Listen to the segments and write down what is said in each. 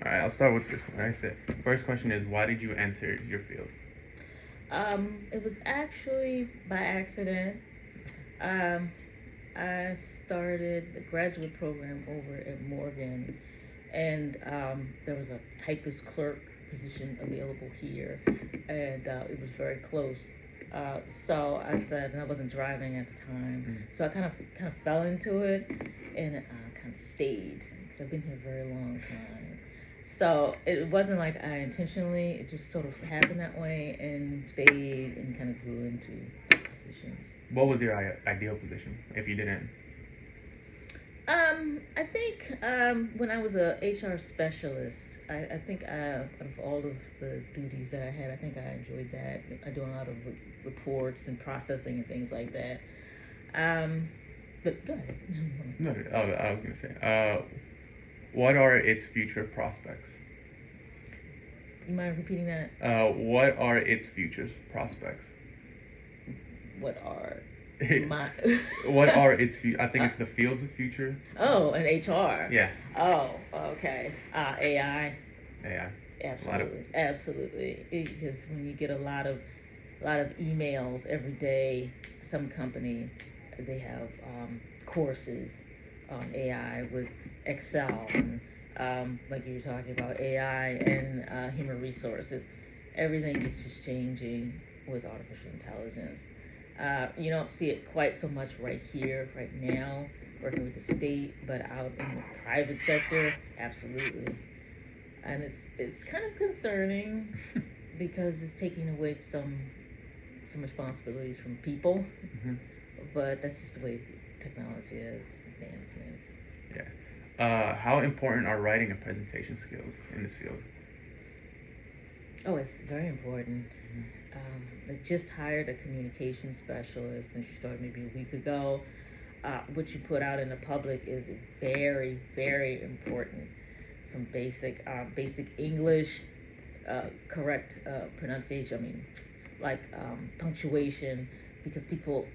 right, I'll start with this one. I said, first question is, why did you enter your field? It was actually by accident. Um, I started the graduate program over at Morgan, and there was a typist clerk position available here, and it was very close. So I said, and I wasn't driving at the time, Mm. so I kind of fell into it, and kind of stayed because I've been here a very long time. So it wasn't like I intentionally; it just sort of happened that way, and stayed and kind of grew into positions. What was your ideal position if you didn't? I think when I was a HR specialist, I think of all of the duties that I had, I think I enjoyed that. I do a lot of reports and processing and things like that. Um, but go ahead. No, oh, I was gonna say, what are its future prospects? You mind repeating that? What are its future prospects? What are my What are its? I think uh, it's the fields of future. oh, and HR. Yeah, Oh, okay. AI. yeah, a lot of. Absolutely, absolutely. Because when you get a lot of emails every day, some company they have courses on AI with Excel and like you were talking about AI and human resources. Everything is just changing with artificial intelligence. You don't see it quite so much right here, right now, working with the state, but out in the private sector, absolutely. And it's kind of concerning because it's taking away some responsibilities from people, Hmm. but that's just the way technology is, advancements. Yeah. How important are writing and presentation skills in this field? Oh, it's very important. I just hired a communication specialist, and she started maybe a week ago. What you put out in the public is very, very important. From basic English, correct pronunciation. I mean, like punctuation, because people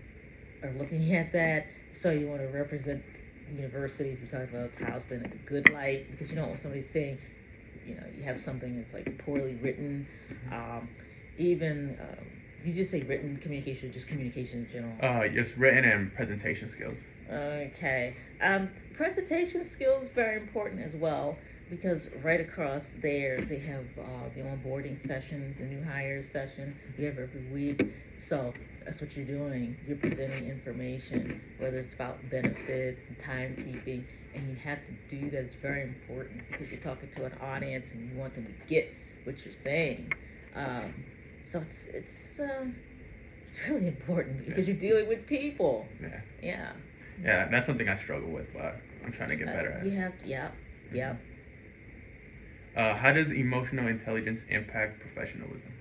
are looking at that. So you want to represent the university. If you're talking about Towson in a good light, because you don't want somebody saying, you have something that's like poorly written. Um, even you just say written communication, or just communication in general. Just written and presentation skills. Okay. Presentation skills very important as well because right across there they have the onboarding session, the new hires session. We have every week. So that's what you're doing. You're presenting information, whether it's about benefits and timekeeping, and you have to do that. It's very important because you're talking to an audience and you want them to get what you're saying. Um, so it's really important Yeah. because you're dealing with people. Yeah. Yeah. Yeah, that's something I struggle with, but I'm trying to get better at. You have to, yeah, yeah. How does emotional intelligence impact professionalism?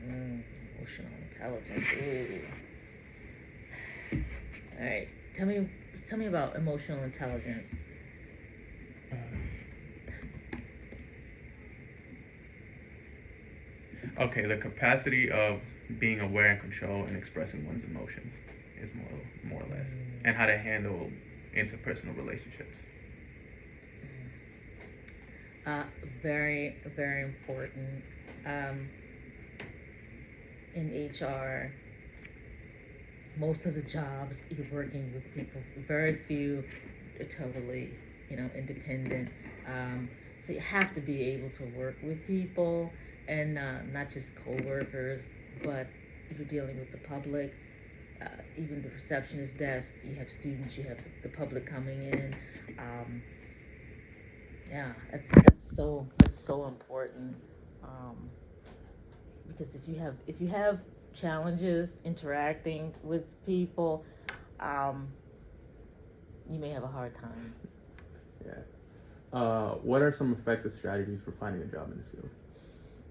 Emotional intelligence. Ooh. All right. Tell me about emotional intelligence. Uh, okay, the capacity of being aware and control and expressing one's emotions is more or less, and how to handle interpersonal relationships. Uh, very, very important. Um, in HR, most of the jobs you're working with people. Very few are totally, independent. So you have to be able to work with people and not just coworkers, but if you're dealing with the public, even the receptionist desk, you have students, you have the public coming in. Um, yeah, that's so important. Um, because if you have challenges interacting with people, um, you may have a hard time. Yeah. What are some effective strategies for finding a job in this field?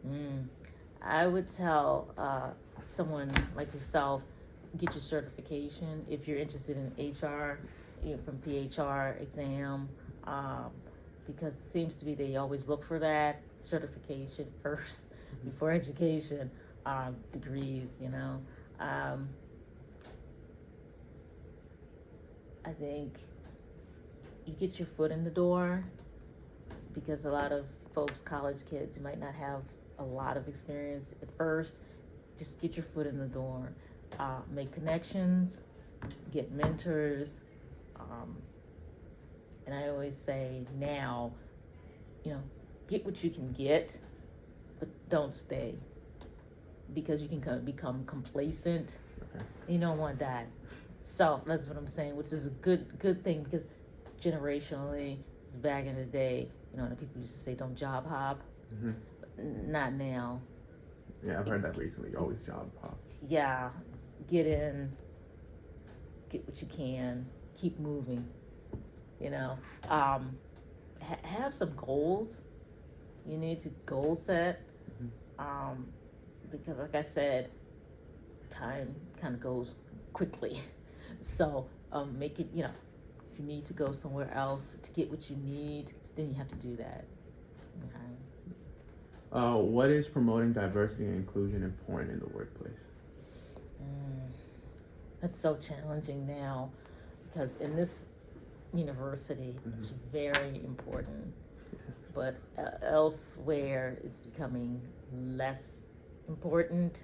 Mm. I would tell someone like yourself, get your certification if you're interested in HR, from PHR exam, um, because it seems to be they always look for that certification first before education, degrees. Um, I think you get your foot in the door because a lot of folks, college kids, you might not have a lot of experience at first. Just get your foot in the door, make connections, get mentors, um, and I always say now, you know, get what you can get, but don't stay, because you can become complacent. Okay. You don't want that. So that's what I'm saying, which is a good thing, because generationally, back in the day, you know, the people used to say don't job hop. Not now. Yeah, I've heard that recently. You always job hop. Yeah, get in, get what you can, keep moving. You know, have some goals. You need to goal set, because like I said, time kind of goes quickly. So make it, you know, if you need to go somewhere else to get what you need, then you have to do that. Okay. What is promoting diversity and inclusion important in the workplace? It's so challenging now, because in this university, it's very important, but elsewhere it's becoming less important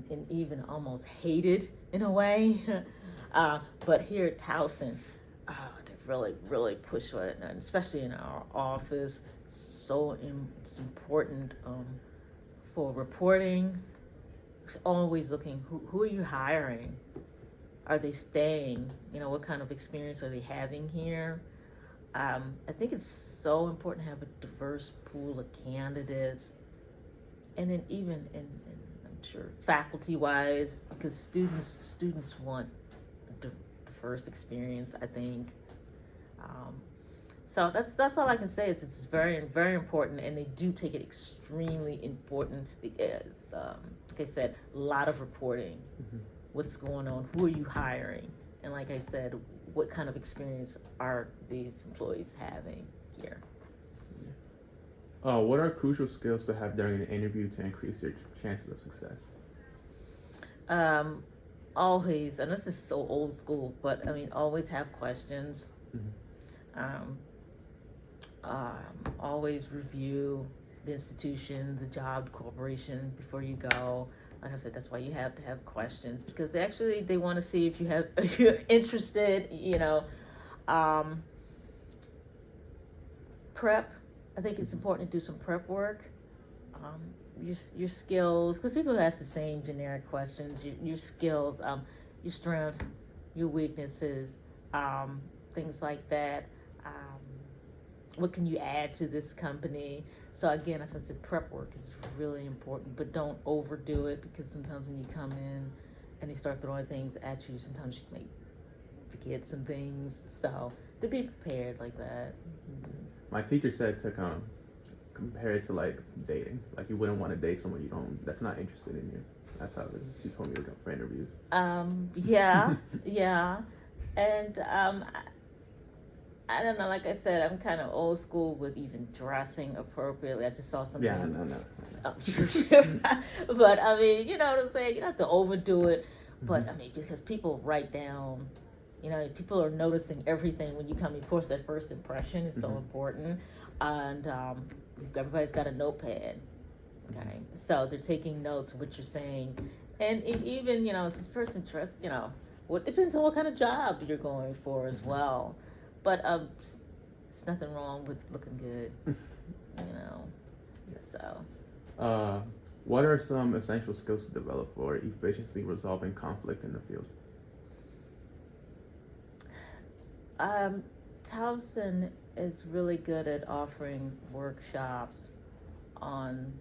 and even almost hated in a way. But here at Towson, they've really pushed it, and especially in our office, it's important for reporting. It's always looking, who are you hiring? Are they staying? You know, what kind of experience are they having here? I think it's so important to have a diverse pool of candidates, and then even in I'm sure faculty-wise, because students want a diverse experience, I think. So that's all I can say. It's very important, and they do take it extremely important, because like I said, a lot of reporting. What's going on? Who are you hiring? And like I said, what kind of experience are these employees having here? What are crucial skills to have during an interview to increase your chances of success? Always, and this is so old school, but I mean, always have questions. Always review the institution, the job, corporation before you go. Like I said, that's why you have to have questions, because they want to see if you're interested. You know, prep. I think it's important to do some prep work. Your skills, because people ask the same generic questions. Your skills, your strengths, your weaknesses, things like that. What can you add to this company? So again, as I said, prep work is really important, but don't overdo it, because sometimes when you come in and they start throwing things at you, sometimes you may forget some things. So to be prepared like that. My teacher said to compare it to like dating. Like you wouldn't want to date someone that's not interested in you. That's how she told me to go for interviews. Yeah, yeah, and I don't know. Like I said, I'm kind of old school with even dressing appropriately. I just saw something. Yeah, no. But I mean, you know what I'm saying. You don't have to overdo it. But I mean, because people write down, you know, people are noticing everything when you come. Of course, that first impression is so important, and everybody's got a notepad. Okay, so they're taking notes of what you're saying, and even, you know, is this person you know, what depends on what kind of job you're going for as well. But there's nothing wrong with looking good, you know. So. What are some essential skills to develop for efficiently resolving conflict in the field? Towson is really good at offering workshops on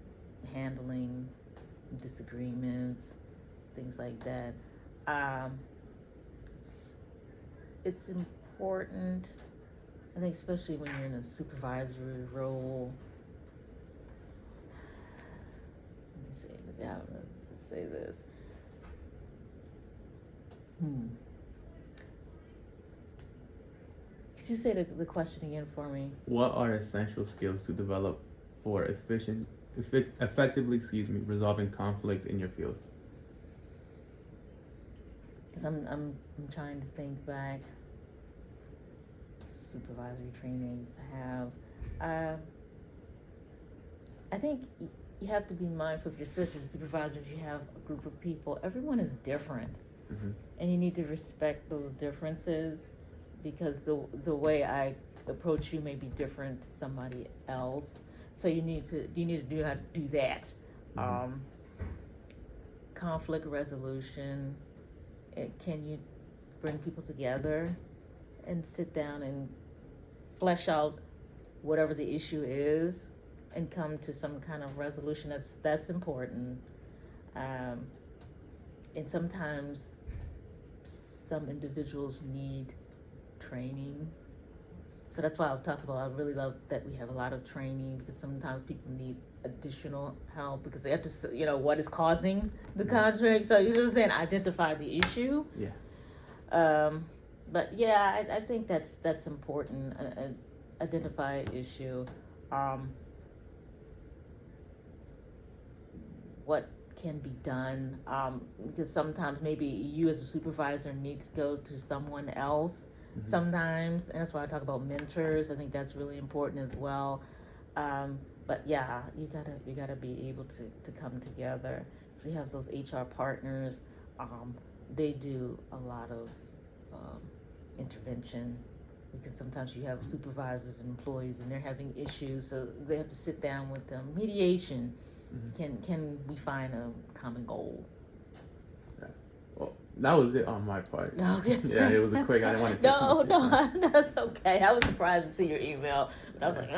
handling disagreements, things like that. It's important, I think, especially when you're in a supervisory role. Let me see how to say this. Could you say the question again for me? What are essential skills to develop for effectively resolving conflict in your field? Because I'm trying to think back. Supervisory training I used to have. I think you have to be mindful of your supervisors. You have a group of people. Everyone is different, Mm-hmm. and you need to respect those differences, because the way I approach you may be different to somebody else. So you need to know how to do that. Mhm. Conflict resolution. Can you bring people together and sit down and flesh out whatever the issue is and come to some kind of resolution? That's important. And sometimes some individuals need training. So that's why I've talked about, I really love that we have a lot of training, because sometimes people need additional help because they have to, what is causing the conflict. So you know what I'm saying? Identify the issue. Yeah. But yeah, I think that's important. Identify an issue. What can be done? Because sometimes maybe you as a supervisor need to go to someone else. Mhm. Sometimes, and that's why I talk about mentors. I think that's really important as well. But yeah, you gotta be able to come together. So we have those HR partners. They do a lot of intervention, because sometimes you have supervisors and employees and they're having issues, so they have to sit down with them. Mediation. Mhm. Can we find a common goal? Well, that was it on my part. Okay. Yeah, it was a quick. I didn't want to take too much of your time. No, that's okay. I was surprised to see your email, but I was like,